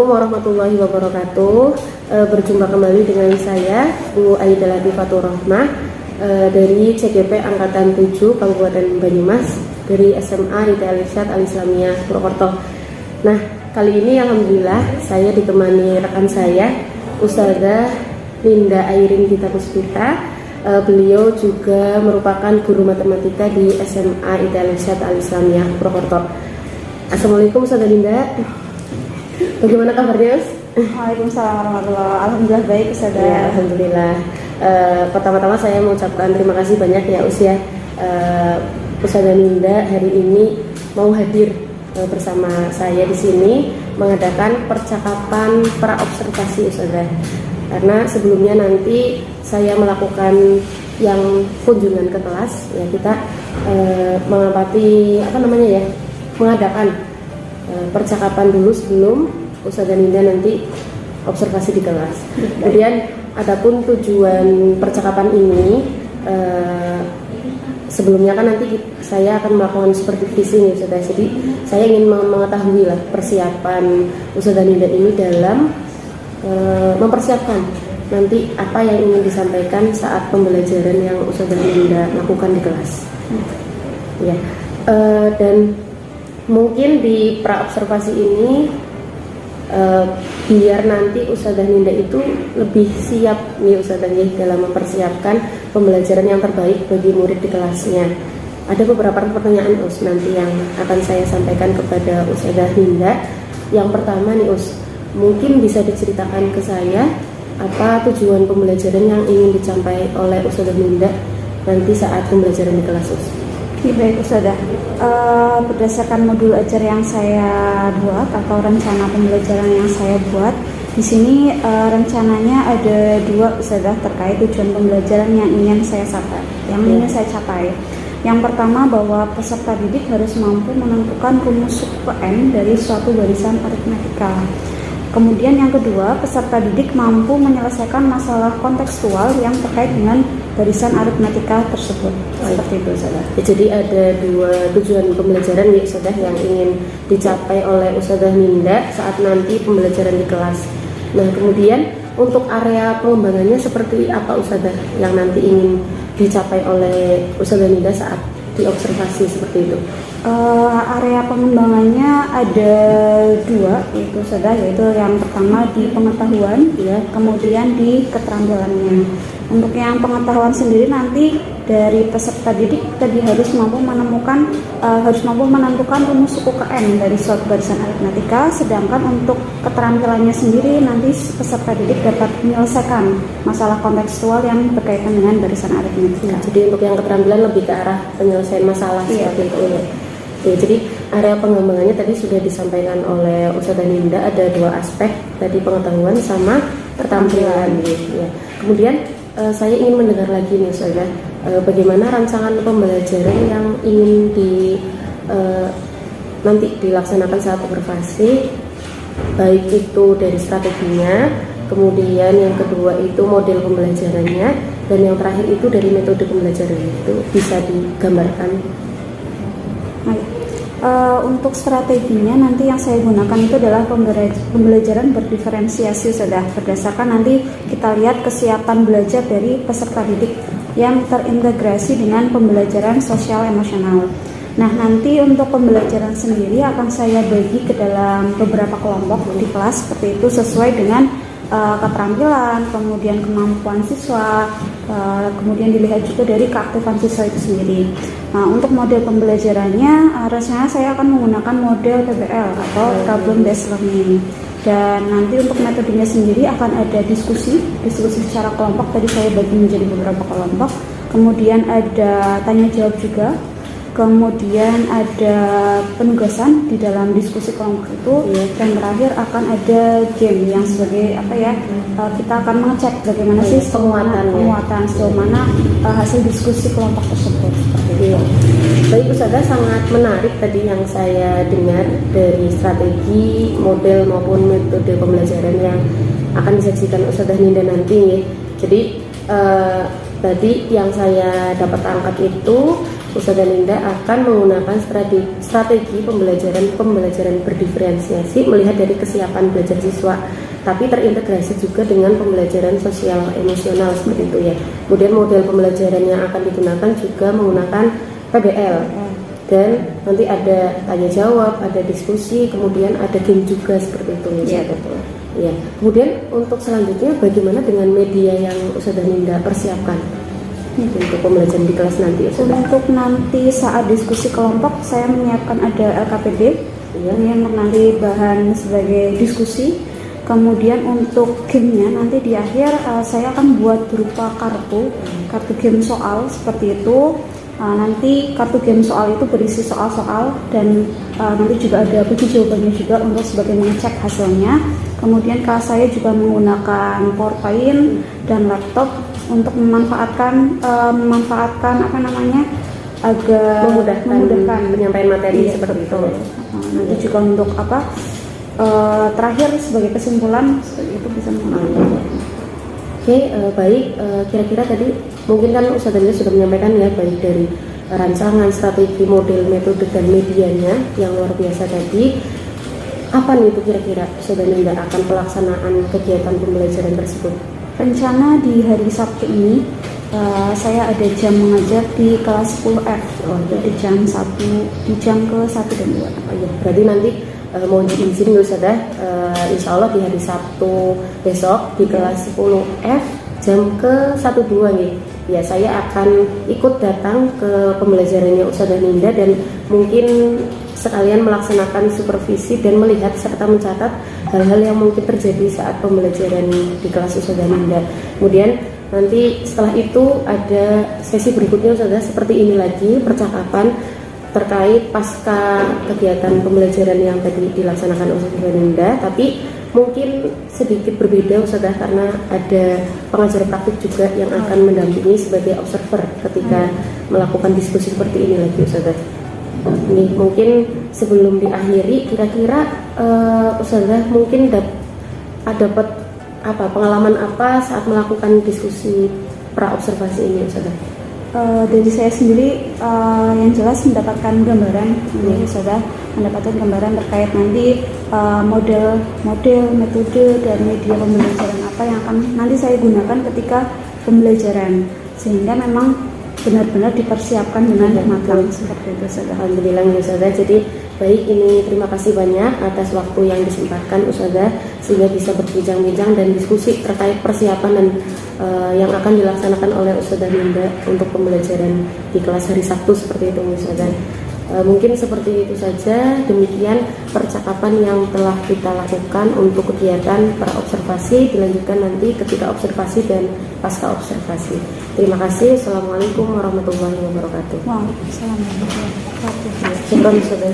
Assalamualaikum warahmatullahi wabarakatuh. Berjumpa kembali dengan saya Bu Aida Latifatur Rahmah dari CGP Angkatan 7 Kabupaten Banyumas dari SMA ITL Irsyad Al Islamiyah Purwokerto. Nah, kali ini alhamdulillah saya ditemani rekan saya Ustazah Linda Airin Gita Puspita. Beliau juga merupakan guru matematika di SMA ITL Irsyad Al Islamiyah Purwokerto. Assalamualaikum Ustazah Linda. Bagaimana kabarnya, Us? Waalaikumsalam warahmatullahi wabarakatuh. Alhamdulillah baik, Ustazah. Ya, alhamdulillah. Pertama-tama saya mengucapkan terima kasih banyak ya, Us ya. Ustazah Linda hari ini mau hadir bersama saya di sini mengadakan percakapan praobservasi, Ustazah. Karena sebelumnya nanti saya melakukan yang kunjungan ke kelas, ya kita mengamati mengadakan percakapan dulu sebelum Ustazah Linda nanti observasi di kelas. Kemudian adapun tujuan percakapan ini sebelumnya kan nanti saya akan melakukan supervisi nih Ustazah. Jadi saya ingin mengetahui lah persiapan Ustazah Linda ini dalam mempersiapkan nanti apa yang ingin disampaikan saat pembelajaran yang Ustazah Linda lakukan di kelas. Ya, dan mungkin di praobservasi ini biar nanti Ustazah Linda itu lebih siap nih Ustazah dalam mempersiapkan pembelajaran yang terbaik bagi murid di kelasnya. Ada beberapa pertanyaan nanti yang akan saya sampaikan kepada Ustazah Linda. Yang pertama nih mungkin bisa diceritakan ke saya apa tujuan pembelajaran yang ingin dicapai oleh Ustazah Linda nanti saat pembelajaran di kelas Baik Ustazah, berdasarkan modul ajar yang saya buat atau rencana pembelajaran yang saya buat di sini, rencananya ada dua Ustazah terkait tujuan pembelajaran yang ingin saya capai. Yang pertama bahwa peserta didik harus mampu menentukan rumus suku n dari suatu barisan aritmetika. Kemudian yang kedua, peserta didik mampu menyelesaikan masalah kontekstual yang terkait dengan barisan aritmetika tersebut. Seperti itu, Ustazah. Jadi ada dua tujuan pembelajaran ya Ustazah yang ingin dicapai oleh Ustazah Linda saat nanti pembelajaran di kelas. Nah, kemudian untuk area pengembangannya seperti apa Ustazah yang nanti ingin dicapai oleh Ustazah Linda saat diobservasi seperti itu? Area pengembangannya ada dua, yaitu yang pertama di pengetahuan, ya, kemudian di keterampilannya. Untuk yang pengetahuan sendiri nanti dari peserta didik tadi harus mampu menentukan rumus suku n dari suatu barisan aritmetika, sedangkan untuk keterampilannya sendiri nanti peserta didik dapat menyelesaikan masalah kontekstual yang berkaitan dengan barisan aritmetika. Jadi untuk yang keterampilan lebih ke arah penyelesaian masalah seperti itu ya. Ya, jadi area pengembangannya tadi sudah disampaikan oleh Ustazah Linda, ada dua aspek tadi, pengetahuan sama keterampilan ya. Kemudian saya ingin mendengar lagi nih Ustazah, bagaimana rancangan pembelajaran yang ingin nanti dilaksanakan saat observasi, baik itu dari strateginya, kemudian yang kedua itu model pembelajarannya, dan yang terakhir itu dari metode pembelajarannya, itu bisa digambarkan. Untuk strateginya nanti yang saya gunakan itu adalah pembelajaran berdiferensiasi Ustazah. Berdasarkan nanti kita lihat kesiapan belajar dari peserta didik yang terintegrasi dengan pembelajaran sosial emosional. Nah, nanti untuk pembelajaran sendiri akan saya bagi ke dalam beberapa kelompok di kelas seperti itu sesuai dengan keterampilan, kemudian kemampuan siswa, kemudian dilihat juga dari keaktifan siswa itu sendiri. Nah, untuk model pembelajarannya rasanya saya akan menggunakan model PBL atau Problem Based Learning. Dan nanti untuk metodenya sendiri akan ada diskusi secara kelompok. Tadi saya bagi menjadi beberapa kelompok. Kemudian ada tanya jawab juga. Kemudian ada penugasan di dalam diskusi kelompok itu, dan terakhir akan ada game yang sebagai kita akan mengecek bagaimana sih penguatan sejauh mana hasil diskusi kelompok tersebut. Baik Ustazah, sangat menarik tadi yang saya dengar dari strategi, model maupun metode pembelajaran yang akan disajikan Ustazah Linda nanti. Jadi tadi yang saya dapat angkat itu Ustazah Ninda akan menggunakan strategi pembelajaran berdiferensiasi melihat dari kesiapan belajar siswa, tapi terintegrasi juga dengan pembelajaran sosial emosional seperti itu ya. Kemudian model pembelajaran yang akan digunakan juga menggunakan PBL, dan nanti ada tanya jawab, ada diskusi, kemudian ada game juga seperti itu ya. Betul. Ya. Kemudian untuk selanjutnya bagaimana dengan media yang Ustazah Ninda persiapkan untuk pembelajaran di kelas nanti? Untuk nanti saat diskusi kelompok saya menyiapkan ada LKPD yang nanti bahan sebagai diskusi. Kemudian untuk gamenya nanti di akhir saya akan buat berupa kartu game soal seperti itu. Nanti kartu game soal itu berisi soal-soal dan nanti juga ada kunci jawabannya juga untuk sebagai mengecek hasilnya. Kemudian kelas saya juga menggunakan PowerPoint dan laptop untuk memanfaatkan agak memudahkan penyampaian materi seperti itu. Nanti juga untuk terakhir sebagai kesimpulan seperti itu bisa menggunakan. Oke, baik. Kira-kira tadi mungkin kan Ustazah Ninda sudah menyampaikan ya, baik dari rancangan, strategi, model, metode, dan medianya yang luar biasa tadi. Apa nih itu kira-kira Ustazah Ninda akan pelaksanaan kegiatan pembelajaran tersebut? Rencana di hari Sabtu ini saya ada jam mengajar di kelas 10F, di jam ke-1 dan 2. Ya, berarti nanti mohon izin Ustazah, insya Allah di hari Sabtu besok di kelas 10F jam ke-1-2 nih. Ya, saya akan ikut datang ke pembelajarannya Ustazah Ninda dan mungkin sekalian melaksanakan supervisi dan melihat serta mencatat hal-hal yang mungkin terjadi saat pembelajaran di kelas Ustazah Ninda. Kemudian nanti setelah itu ada sesi berikutnya Ustazah seperti ini lagi, percakapan terkait pasca kegiatan pembelajaran yang tadi dilaksanakan Ustazah Ninda, tapi mungkin sedikit berbeda Ustazah karena ada pengajar praktik juga yang akan mendampingi sebagai observer ketika melakukan diskusi seperti ini lagi Ustazah. Ini mungkin sebelum diakhiri, kira-kira Ustazah mungkin dapat pengalaman apa saat melakukan diskusi pra observasi ini Ustazah? Dari saya sendiri yang jelas mendapatkan gambaran, Ustazah mendapatkan gambaran terkait nanti model, metode dan media pembelajaran apa yang akan nanti saya gunakan ketika pembelajaran, sehingga memang benar-benar dipersiapkan dengan matang seperti itu Ustazah. Alhamdulillah Ustazah. Jadi baik, ini terima kasih banyak atas waktu yang disempatkan Ustazah sehingga bisa berbincang-bincang dan diskusi terkait persiapan dan yang akan dilaksanakan oleh Ustazah Ninda untuk pembelajaran di kelas hari Sabtu seperti itu Ustazah. Mungkin seperti itu saja, demikian percakapan yang telah kita lakukan untuk kegiatan praobservasi, dilanjutkan nanti ketika observasi dan pasca observasi. Terima kasih. Assalamualaikum warahmatullahi wabarakatuh. Waalaikumsalam warahmatullahi wabarakatuh. Syukran Ustazah.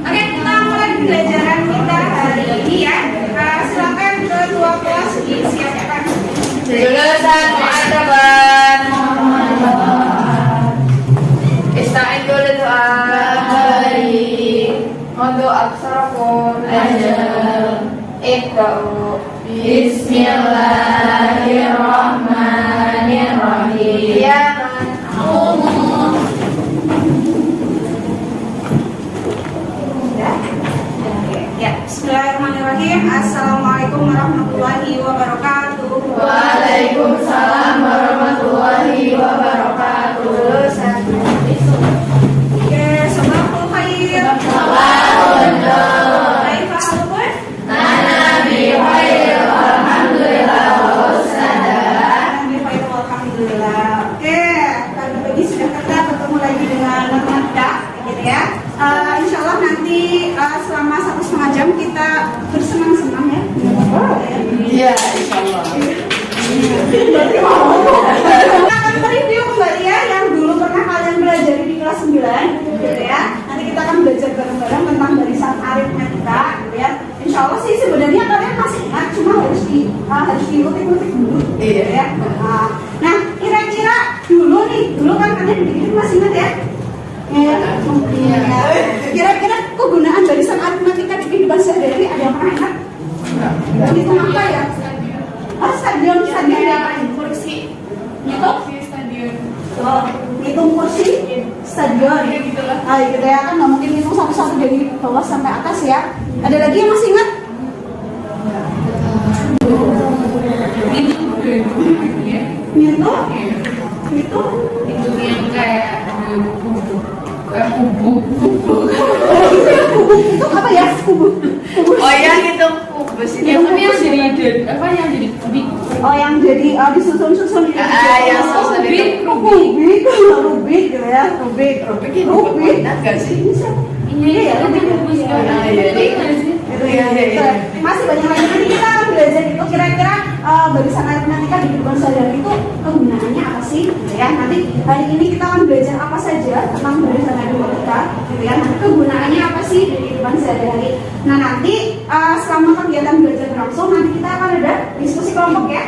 Oke, kita mulai pembelajaran kita hari ini ya. Silakan kedua kelas disiapkan. Jurusan Mu'adaban. Ista'in dulu doa. Untuk aksarakum ajal. Iqra'u. Bismillahirrahmanirrahim. Ya. Ya, bismillahirrahmanirrahim. Assalamualaikum warahmatullahi wabarakatuh. Waalaikumsalam warahmatullahi wabarakatuh. Oke, sabahul khair. Sabahul nur. Kaifa halukum? Ana bi khair. Alhamdulillah Ustazah. Bi khair, alhamdulillah. Oke, kali ini sudah kita ketemu lagi dengan Nanda, gitu ya. Insya Allah nanti selama 1,5 jam kita bersenang-senang ya. Iya, insyaallah. Kita akan mereview kembali ya yang dulu pernah kalian belajar di kelas 9, gitu ya. Nanti kita akan belajar bareng-bareng tentang barisan aritmetika, gitu ya. Insya Allah sih sebenarnya kalian masih ingat, cuma harus diutik-utik dulu, gitu ya. Nah, kira-kira dulu kan kalian dikit masih ingat ya? Kira-kira kegunaan barisan aritmetika di kehidupan sehari-hari ada yang pernah ingat? Itu apa ya? Stadion ya, kursi. Itu? Stadion. Oh, Hitung kursi stadion. Nah, gitu ya kan nggak mungkin hitung satu-satu dari bawah sampai atas ya. Ada lagi yang masih ingat? Itu yang kayak kubu. itu apa ya? Kubu. Oh yang itu kubus itu yang jadi apa yang jadi kubik. Oh yang jadi disusun-susun gitu. Yang susun itu Rubik gitu ya. Rubik nggak sih? Iya ya, rubik. Itu ya. Masih banyak lagi. Nanti kita akan belajar itu kira-kira barisan aritmatika di kehidupan sehari-hari itu kegunaannya apa sih? Gitu ya. Nanti hari ini kita akan belajar apa saja tentang barisan aritmatika, gitu ya. Nanti kegunaannya apa sih di kehidupan sehari-hari. Nah nanti selama kegiatan belajar berlangsung nanti kita akan ada diskusi kelompok ya.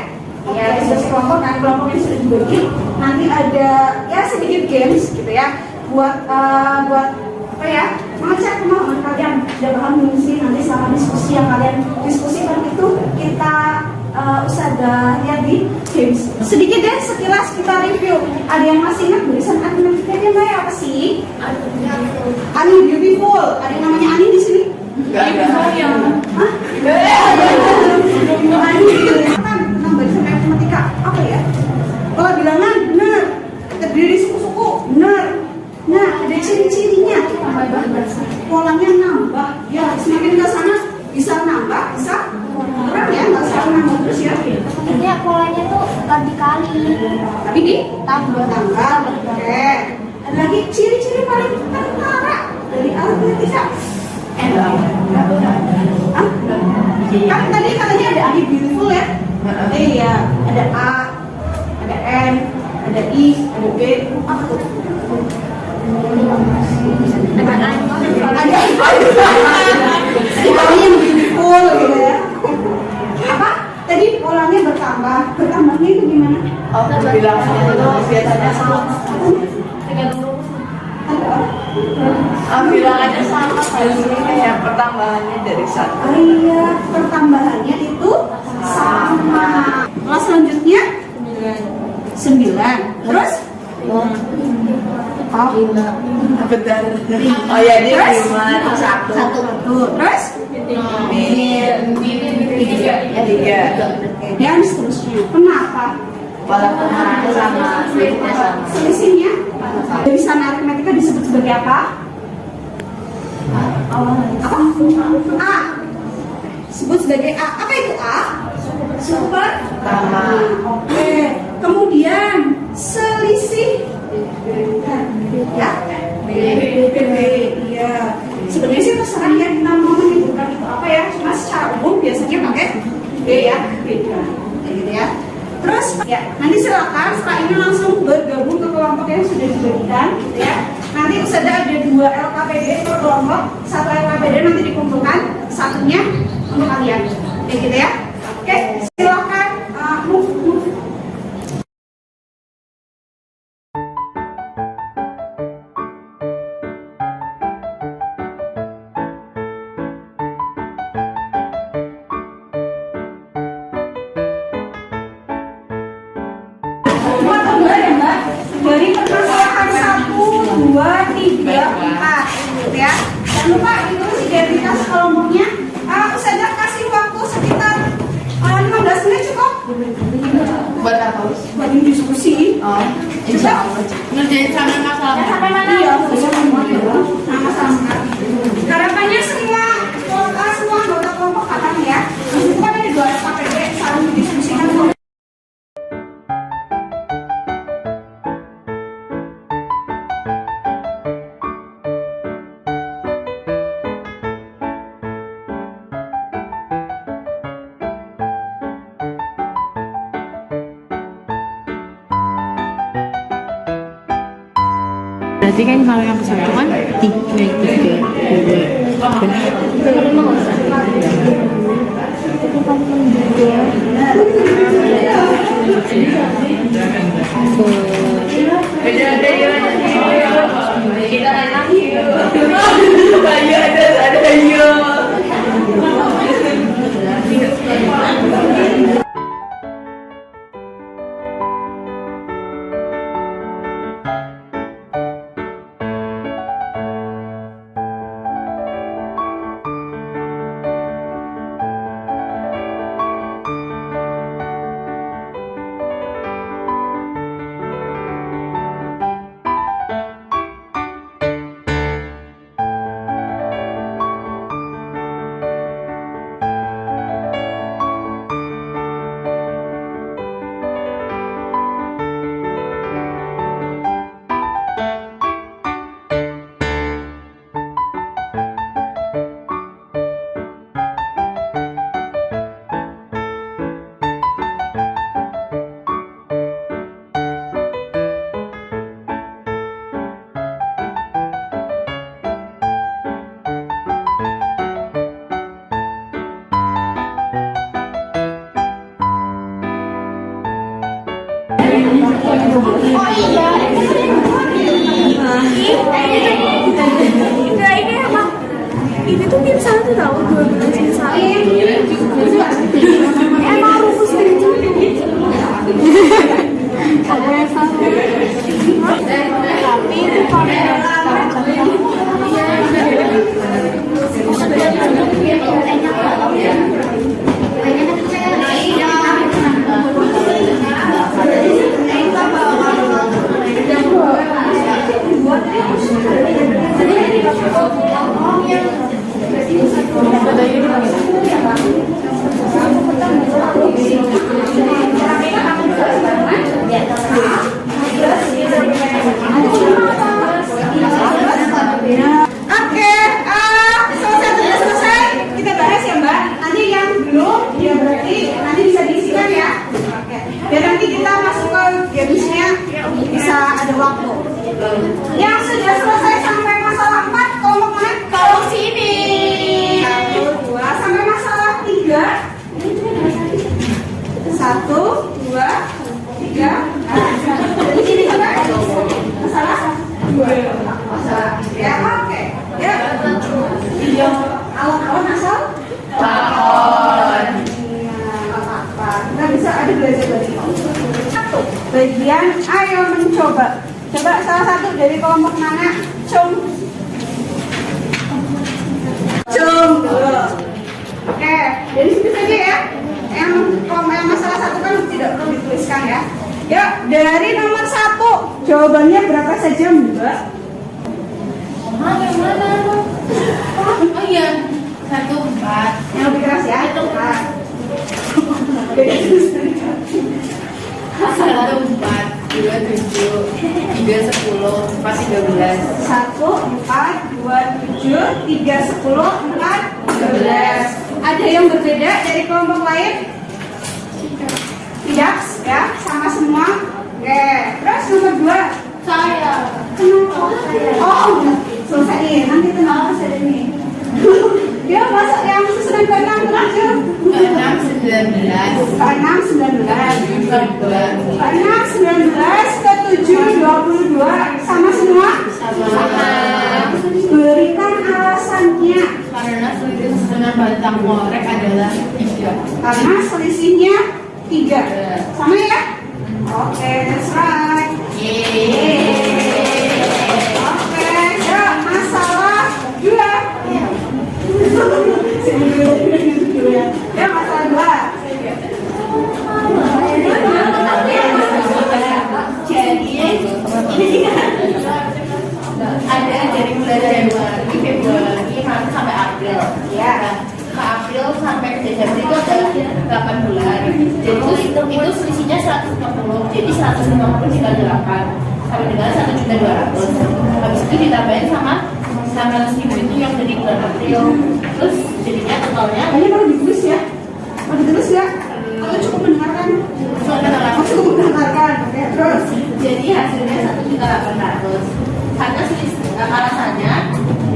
Ya diskusi kelompok dan kelompok yang sudah dibagi. Nanti ada ya sedikit games gitu ya buat apa ya mengecek kemampuan kalian sudah paham mengisi nanti selama diskusi yang kalian diskusikan itu kita usada lihat di games. Sedikit deh sekilas kita review. Ada yang masih ingat barisan aritmatika dia namanya apa sih? Ani Beautiful. Ada yang namanya Ani di sini? Nggak ada. Hah? Ani tentang barisan aritmatika apa ya? Oh bilangan benar. Terdiri suku-suku benar. Nah ada ciri-cirinya. Polanya nambah. Ya semakin ke sana bisa nambah, bisa kurang ya, nggak selalu nambah terus ya. Dia polanya tuh dikali. Tapi ditambah. Oke. Ada lagi ciri-ciri paling kentara dari aritmatika. Kan tadi katanya ada Ani Beautiful ya. Iya, ada A, ada N, ada I, ada B. Apa tuh? Ada polanya yang beautiful gitu ya. Apa? Tadi polanya bertambah. Bertambahnya itu gimana? Oh, bilangnya itu biasanya sama. Bilangannya sama kayak pertambahannya dari satu. Oh iya, pertambahannya itu sama. Kelas selanjutnya 9. Terus? Bentar. Oh ya ini Terus? 5 atau 1. Terus? Tiga. Dan seterusnya. Kenapa? Walaupun arahnya sama, selisihnya sama. Selisihnya? Barisan aritmatika disebut sebagai apa? Apa? A. Sebut sebagai A. Apa itu A? Super. Sama. Oke. Kemudian selisih. Ya. Iya. Sebenarnya sih terserah ya kita mau menyebutkan itu apa ya. Cuma secara umum biasanya pakai B ya. Kayak gitu ya. Terus ya nanti silakan setelah ini langsung bergabung ke kelompok yang sudah dibagikan, gitu ya. Nanti sudah ada 2 LKPD per kelompok, 1 LKPD nanti dikumpulkan, satunya untuk kalian, kayak gitu ya. Oke, silakan move. Buat gambar ya Mbak, dari permasalahan 1, 2, 3, 4 gitu ya. Jangan lupa itu identitas kelompoknya. Ustazah kasih waktu sekitar 15 menit cukup Buat apa? buat diskusi. Oh, insya Allah. Ngerjain sampai masalah. Sampai mana? Iya, sama-sama. Harapannya semua anggota kelompok paham ya. Itu kan ada 2 LKPD saling didiskusikan. Berarti kan kalau yang satu kan tiga. Ada yuk. Oh iya, ini emang ini tuh tim satu tahu 12 tim satu. Emang rumus itu. Ada yang salah. Tapi itu Oke, selesai sudah selesai. Kita bahas ya Mbak. Nanti yang belum, ya berarti nanti bisa diisikan ya. Oke. Dan nanti kita masuk ke gamesnya bisa ada waktu. Yang sudah selesai sampai masalah 4, kelompok mana? Kelompok sini. 1, 2, sampai masalah 3. 1, 2, 3. Jadi sini sampai masalah 2. Masalah. Ya, oke. Ya. Alat-alat asal? Tahun. Apa-apa. Kita bisa ada belajar dari satu. Bagian ayo mencoba. Coba salah satu dari kelompok mana? Cung. Cung dulu. Oke, dari situ saja ya. Yang masalah satu kan tidak perlu dituliskan ya. Yuk, dari nomor 1 jawabannya berapa saja Mbak? Yang mana? Oh iya, 14. Yang lebih keras ya. 14, 2, 7, 3, 10, 4, 13. 1, 4, 2, 7, 3, 10, 4, 12. Ada yang berbeda dari kelompok lain? Tidak, ya, sama semua. Oke, terus nomor 2. Saya. Kenapa? Oh, selesai nih. Nanti tenang masih ada nih. Dia masuk yang susunan ke 6 terakhir. 6, 19. 6, 19. 14. 6, 19 ke 7, 22. Sama semua? Sama. Berikan alasannya. Karena selisih dengan batang korek adalah 3. Karena selisihnya 3. Sama ya? Oke, that's right. Oke, yuk masalah 2. Ya masalah 2. Jadi ada dari bulan Januari, Februari, Maret sampai April. Ya. Ke April sampai ke Desember itu ada 8 bulan. Jadi itu selisihnya 150. Jadi 150 dikali 8 sampai dengan 1.200.000. Habis itu ditambahin sama 100.000 itu yang dari bulan April. Terus jadinya totalnya Ini perlu ditulis ya? Mau ditulis ya? Atau cukup mendengarkan? Oh, cukup mendengarkan. Oke, terus. jadi hasilnya 1.800.000. Karena selisih alasannya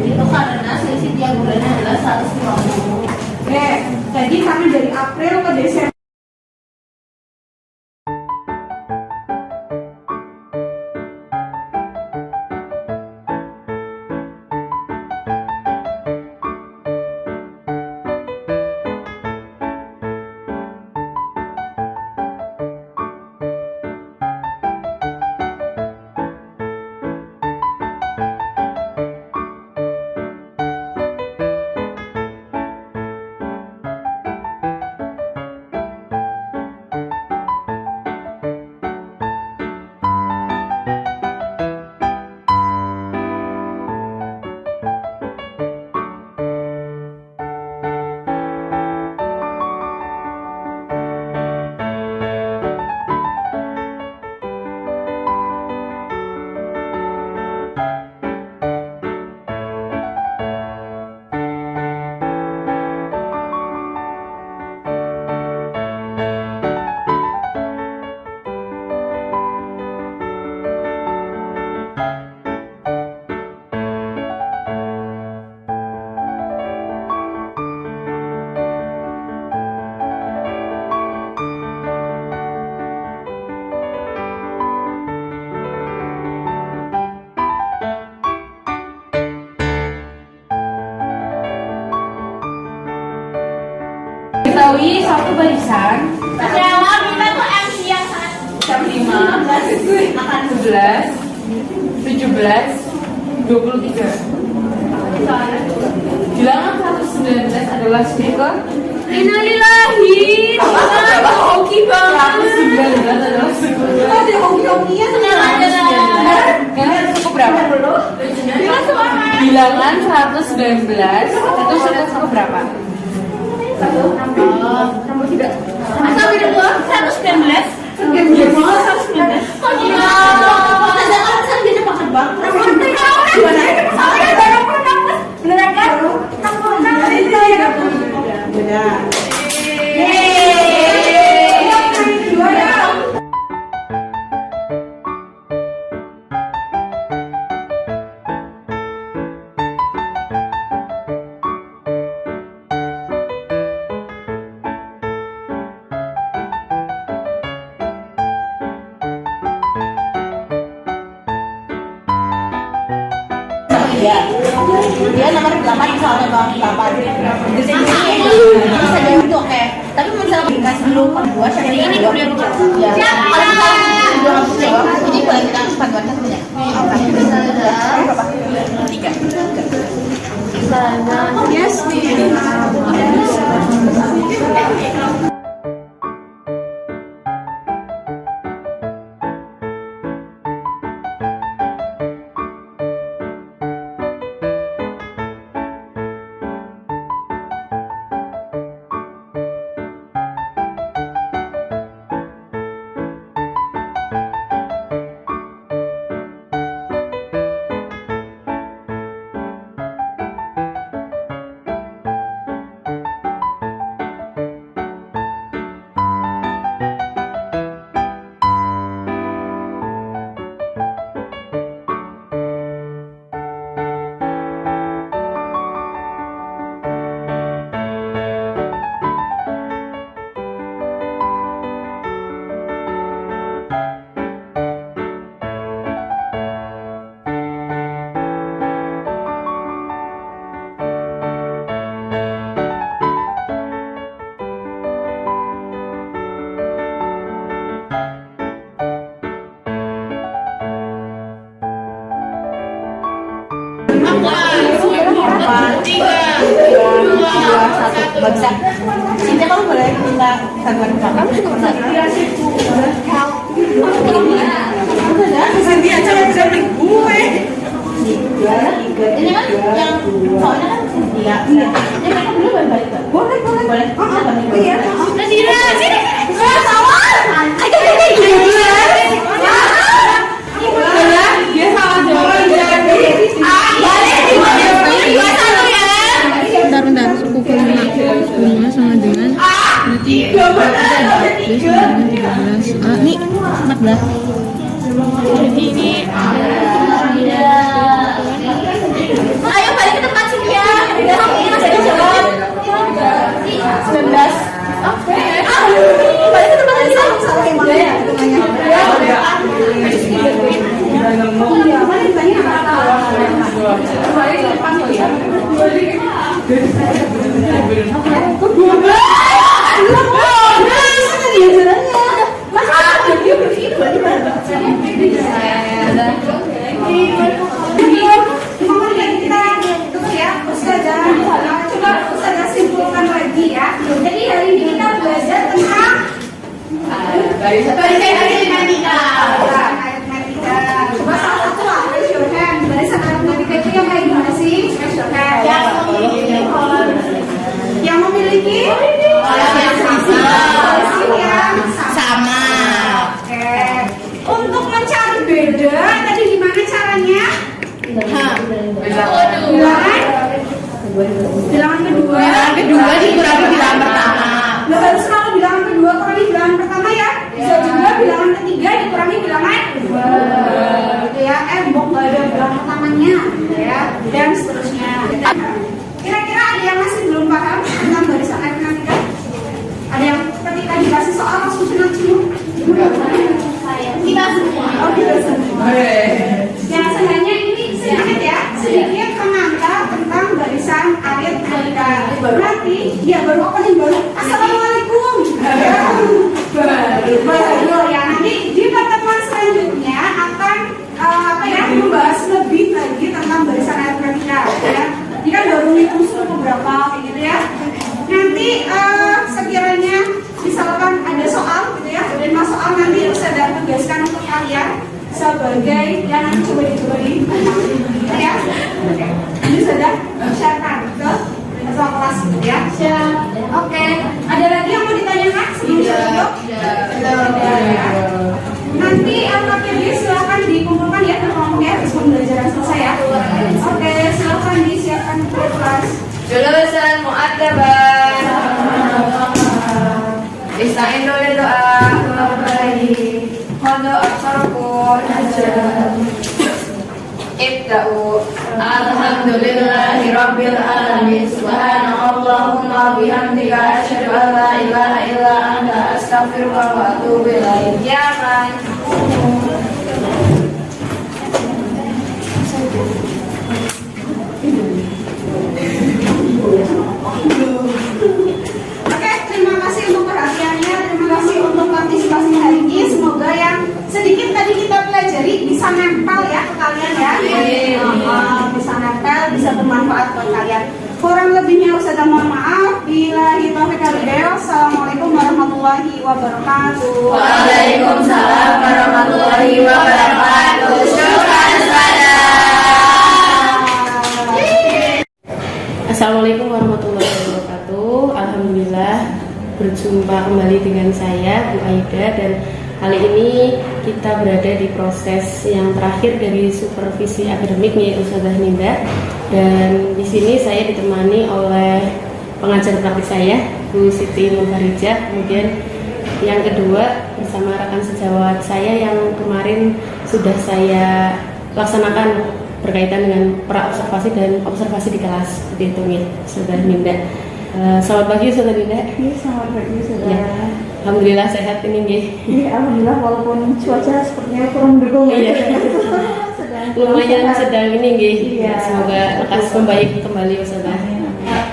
itu karena selisih tiap bulannya adalah 150. Oke, jadi kami dari April ke Desember. diketahui satu barisan Jawab kita tuh MC yang sangat jam 5 akan 11 17 23. Bilangan 119 adalah speaker. Innalillahi. Hoki banget. 119 adalah speaker. Ada hoki-hokinya Suku berapa? Bilangan 119 itu suku berapa? Asal beda gua 119. Kok gini? Ada kan saya beda paket bang. beneran kan? Benar. Dia nomor 8 soalnya bang 8. Di sini bisa jadi itu oke. Tapi misalnya dikasih dulu kedua jadi ini boleh ya. Kalau misalnya dua harus jawab, ini boleh kita panduan satunya. Berapa? 3. Yes, nih. Nggak bisa. Cinta kamu boleh minta bantuan kamu juga pernah. Cynthia jangan bisa beli gue. Ini kan yang soalnya kan Cynthia. Ini mereka berdua balik nggak? Boleh. Iya. Nadira, sini. Dia salah jawab. Bentar, suku kelima sama dengan berarti 12 sama dengan 13. Nih 14. Jadi ini Ayo balik ke tempat Cynthia. Ini masih ada jawab. 19. Balik ke tempat kita. Salah yang mana ya? Coba simpulkan lagi ya. Jadi hari ini kita belajar tentang Barisan aritmetika. Coba salah satu lah, raise your hand. Barisan aritmetika itu yang kayak gimana sih? Raise your hand. Yang memiliki polisi yang sama. Oke. Untuk mencari beda, tadi gimana caranya? Bilangan kedua. Bilangan kedua dikurangi bilangan pertama. Lo harus selalu bilangan kedua kurangi bilangan pertama ya. Bisa juga bilangan ketiga dikurangi bilangan kedua. Gitu ya. Mbok nggak ada bilangan pertamanya, ya. Dan seterusnya. Kira-kira ada yang masih belum paham tentang barisan aritmetika? Ada yang ketika dikasih soal langsung senang semua? Kita semua. Oh, kita semua. Yang sebenarnya ini sedikit ya, sedikit pengantar tentang barisan aritmetika. nanti ya baru opening baru. Assalamualaikum. Baru ya nanti di pertemuan selanjutnya akan membahas lebih lagi tentang barisan aritmetika ya. Ini kan baru ngitung beberapa kayak gitu ya. Nanti sekiranya misalkan ada soal gitu ya, dan mas soal nanti saya tugaskan untuk kalian sebagai yang nanti coba ya. Ini sudah sharekan ke ketua kelas gitu ya. Oke. Ada lagi yang mau ditanyakan sebelum saya tutup? Nanti materi silakan dikumpulkan ya kelompok ya sebelum pembelajaran selesai ya. Oke, silakan disiapkan ke kelas. Julusan mu'adzaban. Istain dulu doa. Khadu aksarakum. Ibda'u. Alhamdulillahi rabbil alamin. Subhanallahumma bihamdika asyhadu an la ilaha illa anta astaghfiruka wa atubu ilaik. Ya kan? Oke, terima kasih untuk perhatiannya, terima kasih untuk partisipasi hari ini. Semoga yang sedikit tadi kita pelajari bisa nempel ya ke kalian ya. Bisa nempel, bisa bermanfaat buat kalian. Kurang lebihnya Ustazah mohon maaf. Billahi taufiq wal hidayah. Assalamualaikum warahmatullahi wabarakatuh. Waalaikumsalam warahmatullahi wabarakatuh. Syukran saja. Assalamualaikum warahmatullahi wabarakatuh. Alhamdulillah berjumpa kembali dengan saya Bu Aida, dan kali ini kita berada di proses yang terakhir dari supervisi akademik yaitu Ustazah Ninda, dan di sini saya ditemani oleh pengajar praktik saya Bu Siti Mubarijah, kemudian yang kedua bersama rekan sejawat saya yang kemarin sudah saya laksanakan berkaitan dengan pra-observasi dan observasi di kelas seperti itu ya, Ustazah Ninda. Selamat pagi Ustazah Ninda. Iya, selamat pagi saudara. Ya, alhamdulillah sehat ini nggih. Iya, alhamdulillah walaupun cuaca sepertinya kurang mendukung Iya. Lumayan sedang sedang ini nggih. Iya. Semoga lekas membaik kembali Ustazah.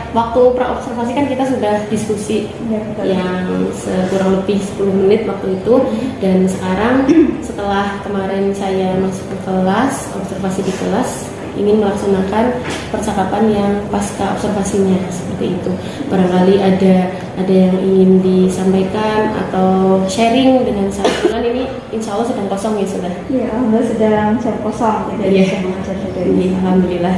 Waktu pra-observasi kan kita sudah diskusi Iya, betul. yang kurang lebih 10 menit waktu itu, dan sekarang setelah kemarin saya masuk ke kelas, observasi di kelas, ingin melaksanakan percakapan yang pasca observasinya seperti itu. Barangkali ada yang ingin disampaikan atau sharing dengan saya. Kan ini insya Allah sedang kosong ya sudah. Iya, alhamdulillah sedang jam kosong tidak Iya. bisa mengajar juga. Iya, alhamdulillah.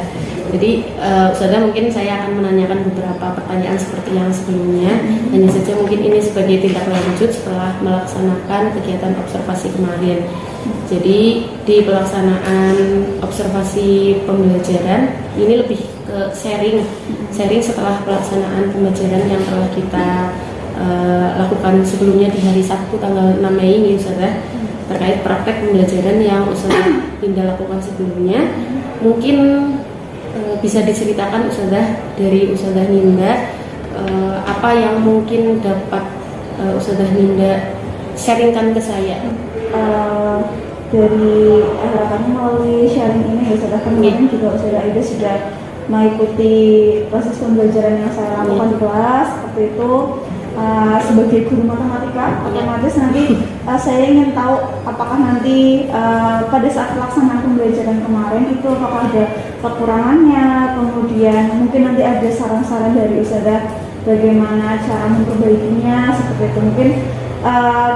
Jadi Ustazah mungkin saya akan menanyakan beberapa pertanyaan seperti yang sebelumnya. Hanya saja mungkin ini sebagai tindak lanjut setelah melaksanakan kegiatan observasi kemarin. Jadi di pelaksanaan observasi pembelajaran ini lebih ke sharing setelah pelaksanaan pembelajaran yang telah kita lakukan sebelumnya di hari Sabtu tanggal 6 Mei ini Ustazah, terkait praktek pembelajaran yang Ustazah Linda lakukan sebelumnya. Mungkin bisa diceritakan Ustazah dari Ustazah Ninda apa yang mungkin dapat Ustazah Ninda sharingkan ke saya. Dari harapannya melalui sharing ini ya saudara, kemarin juga Ustazah Aida sudah mengikuti proses pembelajaran yang saya lakukan di kelas seperti itu. Sebagai guru matematika, otomatis nanti saya ingin tahu apakah nanti pada saat pelaksanaan pembelajaran kemarin itu apakah ada kekurangannya, kemudian mungkin nanti ada saran-saran dari Ustazah bagaimana cara memperbaikinya seperti itu. Mungkin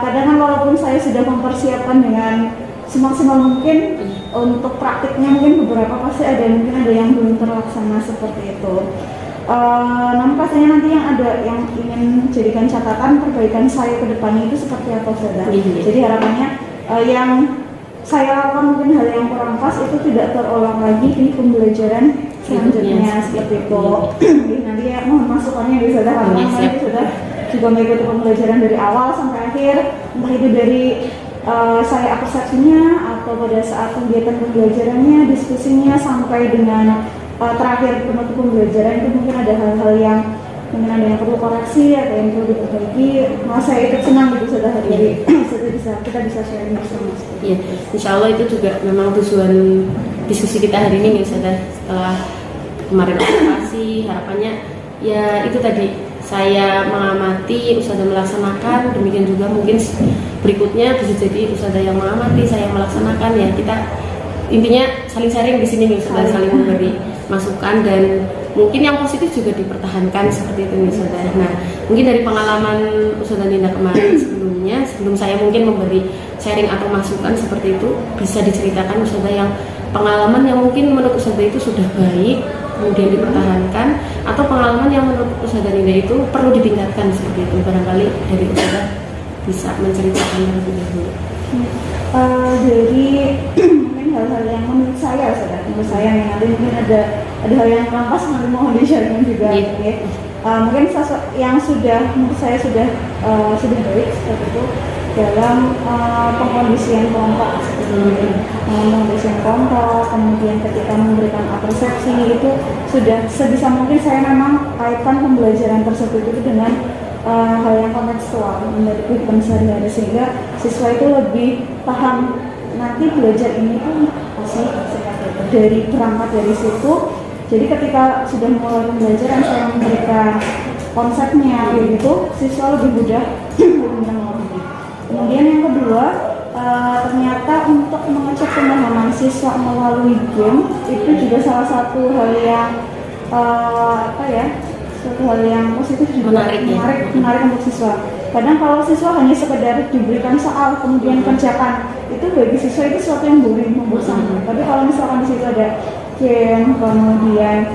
kadang kan walaupun saya sudah mempersiapkan dengan semaksimal mungkin untuk praktiknya, mungkin beberapa pasti ada yang belum terlaksana seperti itu. Namun pastinya nanti yang ingin jadikan catatan perbaikan saya ke depannya itu seperti apa saudara. Jadi harapannya yang saya lakukan mungkin hal yang kurang pas itu tidak terulang lagi di pembelajaran selanjutnya seperti itu. Nanti ya mohon masukannya di saudara, karena sudah juga mengikuti pembelajaran dari awal sampai akhir, entah itu dari saya persepsinya atau pada saat kegiatan pembelajarannya, diskusinya sampai dengan terakhir penutup pembelajaran itu mungkin ada hal-hal yang mungkin ada yang perlu koreksi atau yang perlu diperbaiki. Saya ikut senang gitu sudah hadiri. Kita bisa sharing bersama. Iya, insya Allah itu juga memang tujuan diskusi kita hari ini nih, setelah kemarin observasi. Harapannya ya itu tadi saya mengamati, ustadzah melaksanakan, demikian juga mungkin berikutnya bisa jadi ustadzah yang mengamati, saya melaksanakan, ya kita intinya saling sharing di sini nih ustadzah, saling memberi masukan dan mungkin yang positif juga dipertahankan seperti itu nih ustadzah. Nah mungkin dari pengalaman ustadzah Ninda kemarin sebelumnya, sebelum saya mungkin memberi sharing atau masukan seperti itu, bisa diceritakan ustadzah yang pengalaman yang mungkin menurut ustadzah itu sudah baik kemudian dipertahankan, atau pengalaman yang menurut ustadzah Ninda itu perlu ditingkatkan seperti itu. Barangkali dari ustadzah bisa menceritakan terlebih dahulu. Jadi mungkin hal-hal yang menurut saya nih, nanti mungkin ada hal yang merampas, nanti mohon di-sharing juga. Iya. Mungkin yang sudah menurut saya sudah baik seperti itu dalam pengkondisian kelompok seperti itu. Pengkondisian kelompok, kemudian ketika memberikan persepsi itu sudah sebisa mungkin saya memang kaitkan pembelajaran tersebut itu dengan hal yang kontekstual dari kehidupan sehari-hari, sehingga siswa itu lebih paham nanti belajar ini tuh pasti dari berangkat dari situ. Jadi ketika sudah mulai pembelajaran saya memberikan konsepnya gitu, siswa lebih mudah mengerti. Kemudian yang kedua, ternyata untuk mengecek pemahaman siswa melalui game itu juga salah satu hal yang suatu hal yang positif juga, menarik untuk siswa. Kadang kalau siswa hanya sekedar diberikan soal kemudian kerjakan, itu bagi siswa itu sesuatu yang boring, membosankan. Tapi kalau misalkan di situ ada game, kemudian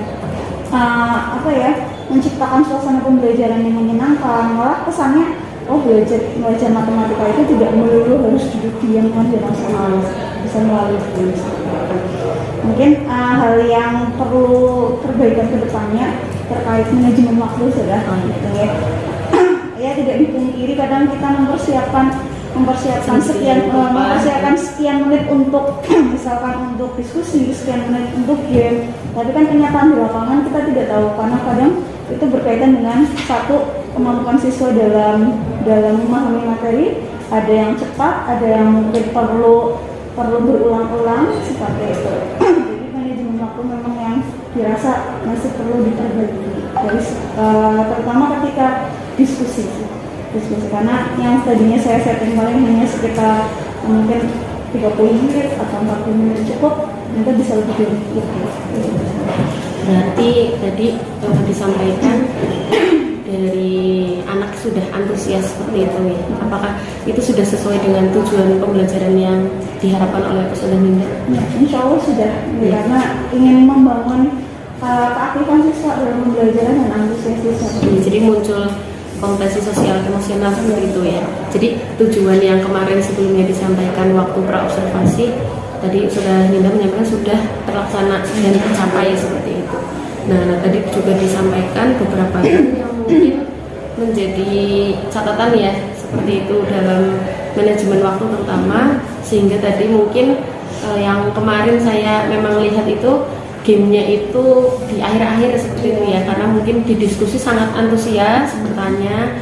menciptakan suasana pembelajaran yang menyenangkan, malah kesannya belajar matematika itu tidak melulu harus duduk diam mengerjakan soal, bisa melalui game. Mungkin hal yang perlu perbaikan ke depannya terkait manajemen waktu sudah ya tidak dipungkiri kadang kita mempersiapkan sekian menit untuk misalkan untuk diskusi, sekian menit untuk game, tapi kan kenyataan di lapangan kita tidak tahu, karena kadang itu berkaitan dengan satu kemampuan siswa dalam memahami materi, ada yang cepat, ada yang mungkin perlu berulang-ulang seperti itu. Jadi manajemen waktu memang yang dirasa masih perlu diperbaiki, terutama ketika diskusi, karena yang tadinya saya setting paling hanya sekitar mungkin 30 menit atau 40 menit cukup, nanti bisa lebih dari itu. Berarti tadi disampaikan dari anak sudah antusias seperti itu ya. Apakah itu sudah sesuai dengan tujuan pembelajaran yang diharapkan oleh ustadzah Ninda? Ya, insya Allah sudah, karena ingin membangun keaktifan siswa dalam pembelajaran dan antusias siswa. Jadi muncul kompetensi sosial emosional seperti itu ya. Jadi tujuan yang kemarin sebelumnya disampaikan waktu praobservasi, tadi ustadzah Ninda menyampaikan sudah terlaksana dan tercapai seperti itu. Nah, tadi juga disampaikan beberapa hal yang mungkin menjadi catatan ya, seperti itu dalam manajemen waktu terutama, sehingga tadi mungkin yang kemarin saya memang lihat itu gamenya itu di akhir-akhir seperti itu ya, karena mungkin di diskusi sangat antusias bertanya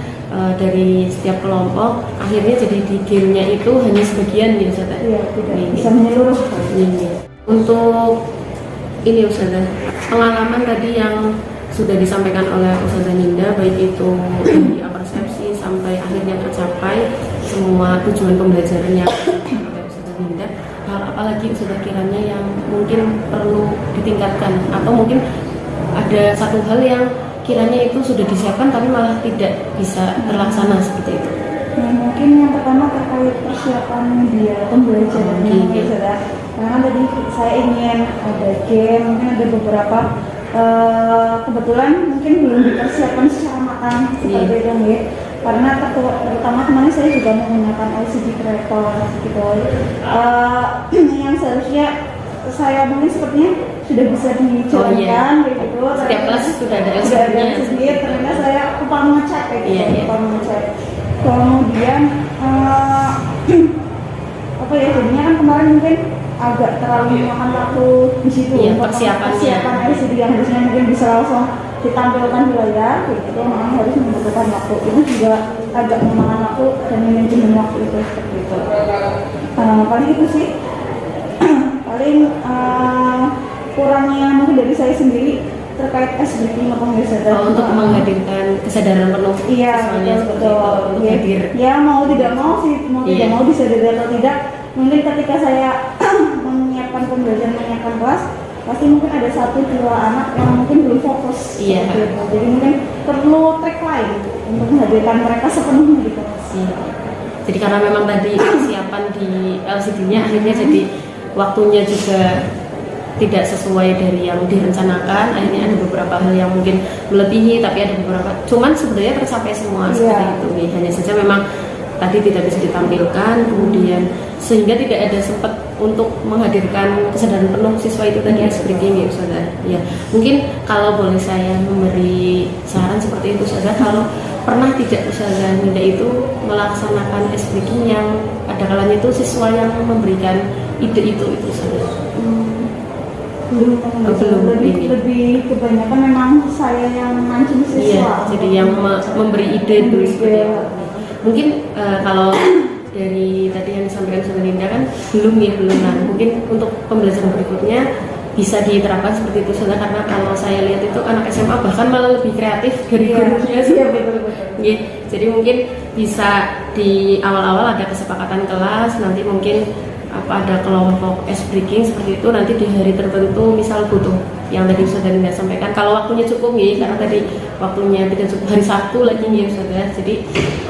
dari setiap kelompok, akhirnya jadi di gamenya itu hanya sebagian ya ustadzah. Iya, tidak bisa menyeluruh. Untuk ini ustadzah, pengalaman tadi yang sudah disampaikan oleh ustadzah Ninda, baik itu dari persepsi sampai akhirnya tercapai semua tujuan pembelajarannya oleh ustadzah Ninda, hal apalagi ustadzah kiranya yang mungkin perlu ditingkatkan, atau mungkin ada satu hal yang kiranya itu sudah disiapkan tapi malah tidak bisa terlaksana seperti itu? Nah, mungkin yang pertama terkait persiapan media pembelajaran karena tadi saya ingin ada game, mungkin ada beberapa kebetulan mungkin belum dipersiapkan secara matang seperti itu ya. Karena terutama kemarin saya juga menggunakan LCD projector gitu, yang seharusnya saya mungkin sepertinya sudah bisa dijalankan gitu. Setiap kelas sudah ada LCD-nya. Ternyata saya lupa mengecek lupa mengecek. Kemudian jadinya kan kemarin mungkin agak terlalu memakan waktu di situ persiapan LCD yang harusnya mungkin bisa langsung ditampilkan di layar gitu, memang harus membutuhkan waktu. Itu juga agak memakan waktu dan manajemen waktu itu seperti itu. Paling itu sih paling kurangnya mungkin dari saya sendiri terkait SBT apa nggak sadar? Untuk menghadirkan kesadaran penuh Iya, siswanya betul, seperti betul. itu, untuk Ya, hadir. ya mau tidak mau sih, mau Iya. tidak mau disadari atau tidak, mungkin ketika saya menyiapkan pembelajaran, menyiapkan kelas, pasti mungkin ada 1-2 anak yang mungkin belum fokus. Iya. Seperti itu. Jadi mungkin perlu trik lain untuk menghadirkan mereka sepenuhnya di kelas. Iya. Jadi karena memang tadi persiapan di LCD-nya akhirnya jadi waktunya juga tidak sesuai dari yang direncanakan, akhirnya ada beberapa hal yang mungkin melebihi, tapi ada beberapa cuman sebenarnya tercapai semua seperti Iya. itu nih. Hanya saja memang tadi tidak bisa ditampilkan, kemudian sehingga tidak ada sempat untuk menghadirkan kesadaran penuh siswa itu tadi ice breaking ya saudara. Ya mungkin kalau boleh saya memberi saran seperti itu saudara, kalau pernah tidak saudara Ninda itu melaksanakan ice breaking yang ada kalanya itu siswa yang memberikan ide itu saudara. Belum, belum, lebih, ini. lebih kebanyakan memang saya yang mancing siswa. Iya, jadi yang memberi ide dulu Memberi seperti ide. itu. Mungkin kalau dari tadi yang disampaikan Saudara Linda kan belum. Nah, mungkin untuk pembelajaran berikutnya bisa diterapkan seperti itu saudara, karena kalau saya lihat itu anak SMA bahkan malah lebih kreatif dari gurunya. Iya, betul. Nggih, jadi mungkin bisa di awal-awal ada kesepakatan kelas, nanti mungkin ada kelompok ice breaking seperti itu, nanti di hari tertentu misal butuh yang tadi saudara Linda sampaikan, kalau waktunya cukup nih, karena tadi waktunya tidak cukup hari Sabtu lagi nih saudara, jadi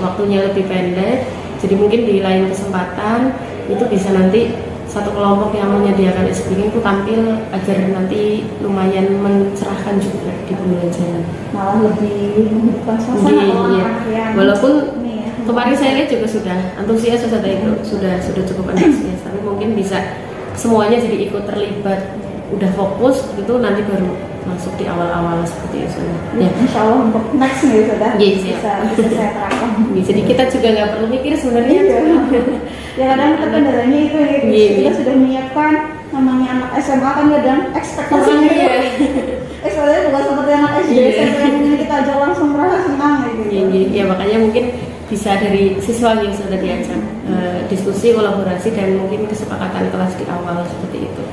waktunya lebih pendek, jadi mungkin di lain kesempatan itu bisa nanti satu kelompok yang menyediakan ice breaking itu tampil agar nanti lumayan mencerahkan juga di pembelajaran. Malah lebih menghidupkan suasana Iya, kalau iya. anak yang Walaupun ini ya. kemarin saya lihat juga sudah antusias saudara itu sudah cukup antusias, tapi mungkin bisa semuanya jadi ikut terlibat, udah fokus gitu, nanti baru masuk di awal-awal seperti itu. Ya, Insya Allah untuk next nih sudah Iya, siap. bisa saya terapkan. jadi kita juga nggak perlu mikir sebenarnya. Iya. Ya kadang kendalanya itu ya, Iya, kita iya. sudah menyiapkan namanya anak SMA kan kadang ekspektasinya Iya. ekspektasinya bukan seperti anak SD, Iya. SMP yang mungkin kita aja langsung merasa senang gitu. Ya makanya mungkin bisa dari siswa yang sudah diajak diskusi, kolaborasi, dan mungkin kesepakatan kelas di awal seperti itu.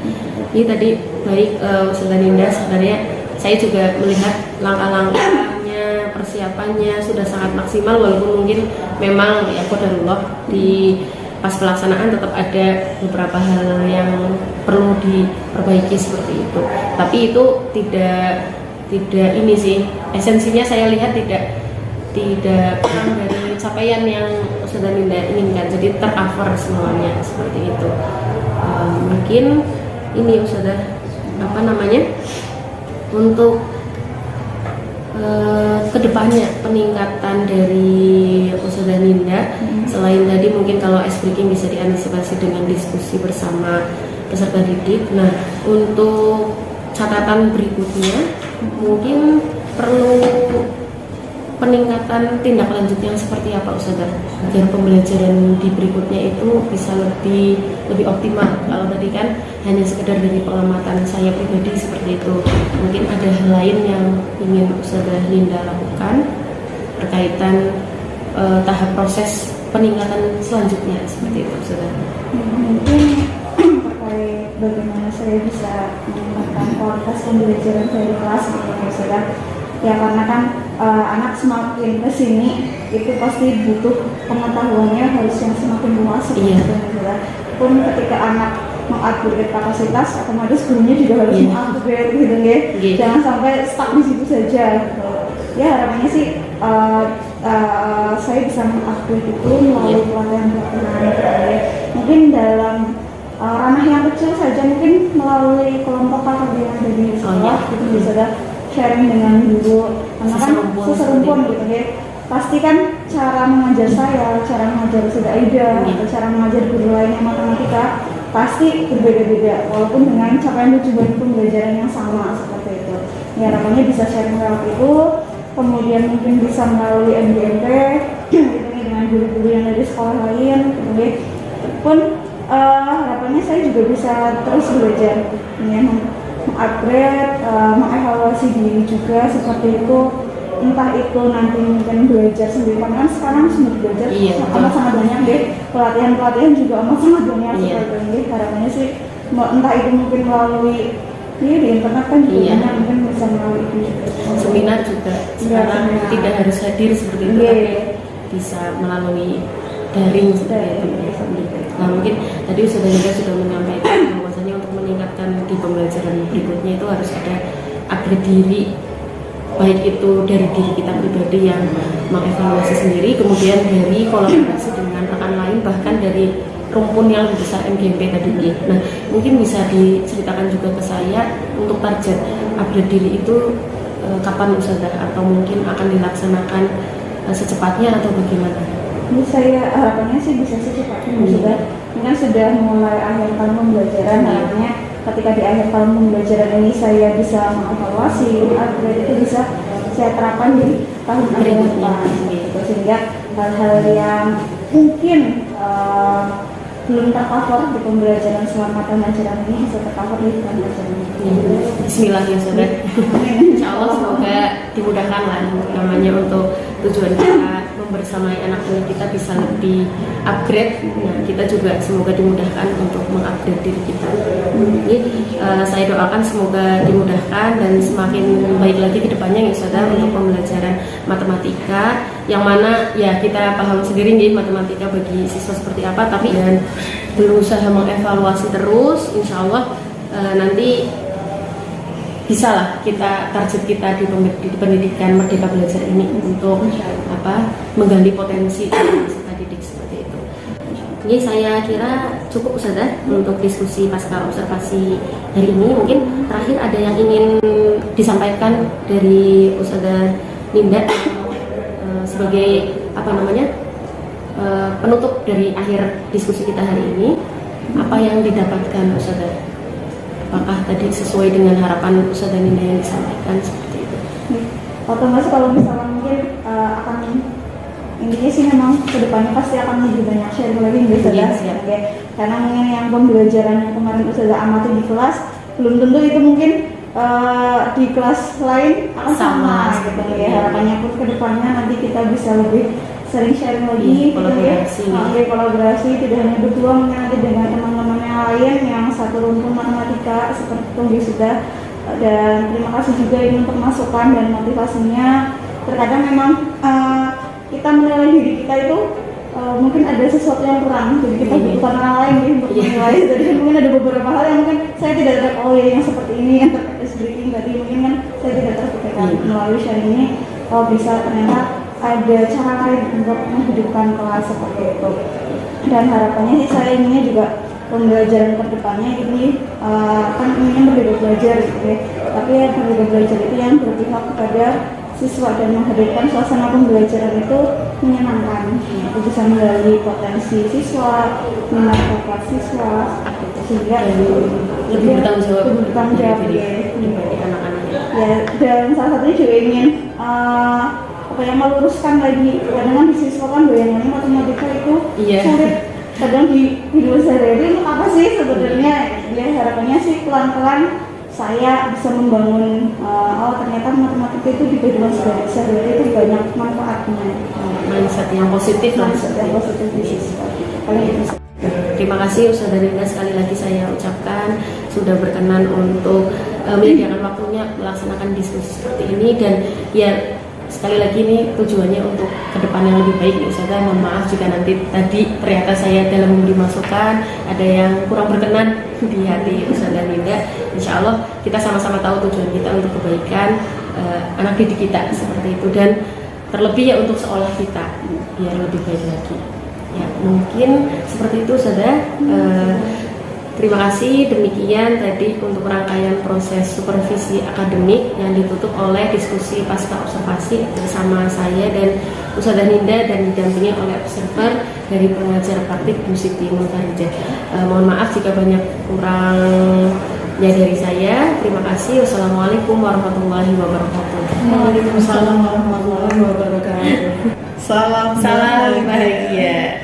Ini tadi baik Saudara Ninda, sebenarnya saya juga melihat langkah-langkahnya, persiapannya sudah sangat maksimal, walaupun mungkin memang ya qadarullah di pas pelaksanaan tetap ada beberapa hal yang perlu diperbaiki seperti itu. Tapi itu tidak ini sih, esensinya saya lihat tidak kurang dari capaian yang Saudara Ninda inginkan, jadi tercover semuanya seperti itu. Mungkin ini Saudara untuk kedepannya peningkatan dari Saudara Ninda, selain tadi mungkin kalau ice breaking bisa diantisipasi dengan diskusi bersama peserta didik. Nah, untuk catatan berikutnya mungkin perlu peningkatan tindak lanjut yang seperti apa Ustazah, agar pembelajaran di berikutnya itu bisa lebih optimal. Kalau tadi kan hanya sekedar dari pengamatan saya pribadi seperti itu, mungkin ada hal lain yang ingin Ustazah Linda lakukan berkaitan tahap proses peningkatan selanjutnya seperti itu Ustazah. Mungkin terkait bagaimana saya bisa meningkatkan kualitas pembelajaran saya di kelas gitu ya Ustazah. Ya karena kan anak semakin kesini itu pasti butuh pengetahuannya harus yang semakin luas seperti itu Ustazah. Pun ketika anak mengupgrade kapasitas, otomatis gurunya juga harus mengupgrade gitu ya. Jangan sampai stuck di situ saja. Gitu. Ya harapannya sih saya bisa mengupgrade itu melalui pelatihan-pelatihan. Mungkin dalam ranah yang kecil saja, mungkin melalui kelompok kakak yang ada di sekolah gitu bisa sharing dengan guru, karena kan seserumpun gitu ya. Pasti kan cara mengajar saya, cara mengajar Ustazah Aida, atau cara mengajar guru lainnya matematika pasti berbeda-beda, walaupun dengan capaian tujuan pembelajaran yang sama seperti itu. Ya harapannya bisa sharing lewat itu, kemudian mungkin bisa melalui MDMP gitu, dengan guru-guru yang dari sekolah lain, gitu ya. Pun harapannya saya juga bisa terus belajar, ya, mengupgrade, mengevaluasi diri juga seperti itu. Entah itu nanti mungkin belajar sendiri, karena kan sekarang semua belajar amat-sangat banyak deh, pelatihan juga amat-sangat banyak seperti ini. Harapannya sih entah itu mungkin melalui Iya, di internet kan juga Iya. banyak, mungkin bisa melalui itu juga. Seminar juga sekarang seminar. tidak harus hadir seperti itu, Iya. tapi bisa melalui daring seperti itu. Nah mungkin tadi sudah menyampaikan bahwasanya untuk meningkatkan di pembelajaran berikutnya itu harus ada upgrade diri, baik itu dari diri kita pribadi yang mengevaluasi sendiri, kemudian dari kolaborasi dengan rekan lain, bahkan dari rumpun yang lebih besar MGMP tadi. Nah mungkin bisa diceritakan juga ke saya untuk target upgrade diri itu kapan Ustazah, atau mungkin akan dilaksanakan secepatnya atau bagaimana? Ini saya harapannya sih bisa secepatnya sudah. Ini kan sudah mulai akhir tahun pembelajaran, harapannya ketika di akhir tahun pembelajaran ini saya bisa mengevaluasi, upgrade itu bisa saya terapkan di tahun Berikutnya. berikutnya. Gitu. Sehingga hal-hal yang mungkin belum tercover di pembelajaran selama tahun ajaran ini bisa tercover di tahun ajaran ini. Bismillah ya saudara. Insya Allah semoga dimudahkan lah, namanya untuk tujuan kita membersamai anak didik kita bisa lebih upgrade. Nah kita juga semoga dimudahkan untuk mengupgrade diri kita. Jadi saya doakan semoga dimudahkan dan semakin baik lagi ke depannya ya saudara untuk pembelajaran matematika, yang mana ya kita paham sendiri nih matematika bagi siswa seperti apa, tapi dan berusaha mengevaluasi terus, insya Allah nanti bisa lah kita target kita di pendidikan Merdeka Belajar ini untuk menggali potensi peserta didik seperti itu. Jadi saya kira cukup Ustazah untuk diskusi pasca observasi hari ini. Mungkin terakhir ada yang ingin disampaikan dari Ustazah Ninda sebagai penutup dari akhir diskusi kita hari ini. Apa yang didapatkan Ustazah? Apakah tadi sesuai dengan harapan Ustazah Ninda yang disampaikan seperti itu? Otomatis kalau misalnya mungkin akan intinya sih memang kedepannya pasti akan lebih banyak sharing lagi nih Ustazah. Siap. Oke. Karena mungkin yang pembelajaran yang kemarin Ustazah amati di kelas belum tentu itu mungkin di kelas lain akan sama gitu ya. Harapannya pun kedepannya nanti kita bisa lebih sering sharing lagi, kolaborasi. Kolaborasi tidak hanya berdua, mungkin nanti dengan teman-teman yang lain yang satu rumpun matematika seperti itu sudah. Dan terima kasih juga ini untuk masukan dan motivasinya. Terkadang memang kita menilai diri kita itu mungkin ada sesuatu yang kurang, jadi kita butuhkan orang lain nih untuk menilai. Jadi mungkin ada beberapa hal yang mungkin saya tidak tahu, oh ya yang seperti ini yang terkait breaking tadi mungkin kan saya tidak terpikirkan melalui sharing ini. Oh bisa ternyata ada cara lain untuk menghidupkan kelas seperti itu. Dan harapannya sih saya inginnya juga pembelajaran kedepannya ini kan inginnya Merdeka Belajar gitu ya. Tapi ya Merdeka Belajar itu yang berpihak kepada siswa dan menghadirkan suasana pembelajaran itu menyenangkan. Itu bisa menggali potensi siswa, minat bakat siswa, sehingga Lebih bertanggung jawab ya. dibanding anak-anaknya. Ya, dan salah satunya juga ingin meluruskan lagi, kadang di siswa kan bayangannya matematika itu sulit, kadang di hidup sehari-hari itu apa sih sebenarnya. Ya harapannya sih pelan-pelan saya bisa membangun ternyata matematika itu di kehidupan sehari-hari itu banyak manfaatnya. Mindset yang positif lah. Mindset yang positif di siswa. Terima kasih Ustazah Ninda, sekali lagi saya ucapkan sudah berkenan untuk menyediakan waktunya melaksanakan diskusi seperti ini. Dan ya sekali lagi ini tujuannya untuk ke depan yang lebih baik ya Ustazah. Mohon maaf jika nanti tadi ternyata saya dalam memberi masukan ada yang kurang berkenan di hati Ustazah Ninda. Insya Allah kita sama-sama tahu tujuan kita untuk kebaikan anak didik kita seperti itu, dan terlebih ya untuk seolah kita biar lebih baik lagi. Ya mungkin seperti itu Ustazah. Terima kasih, demikian tadi untuk rangkaian proses supervisi akademik yang ditutup oleh diskusi pasca observasi bersama saya dan Ustazah Ninda dan didampingi oleh observer dari pengajar praktik Bu Siti Mulfarijah. Mohon maaf jika banyak kurangnya dari saya. Terima kasih. Wassalamualaikum warahmatullahi wabarakatuh. Waalaikumsalam warahmatullahi wabarakatuh. Salam bahagia.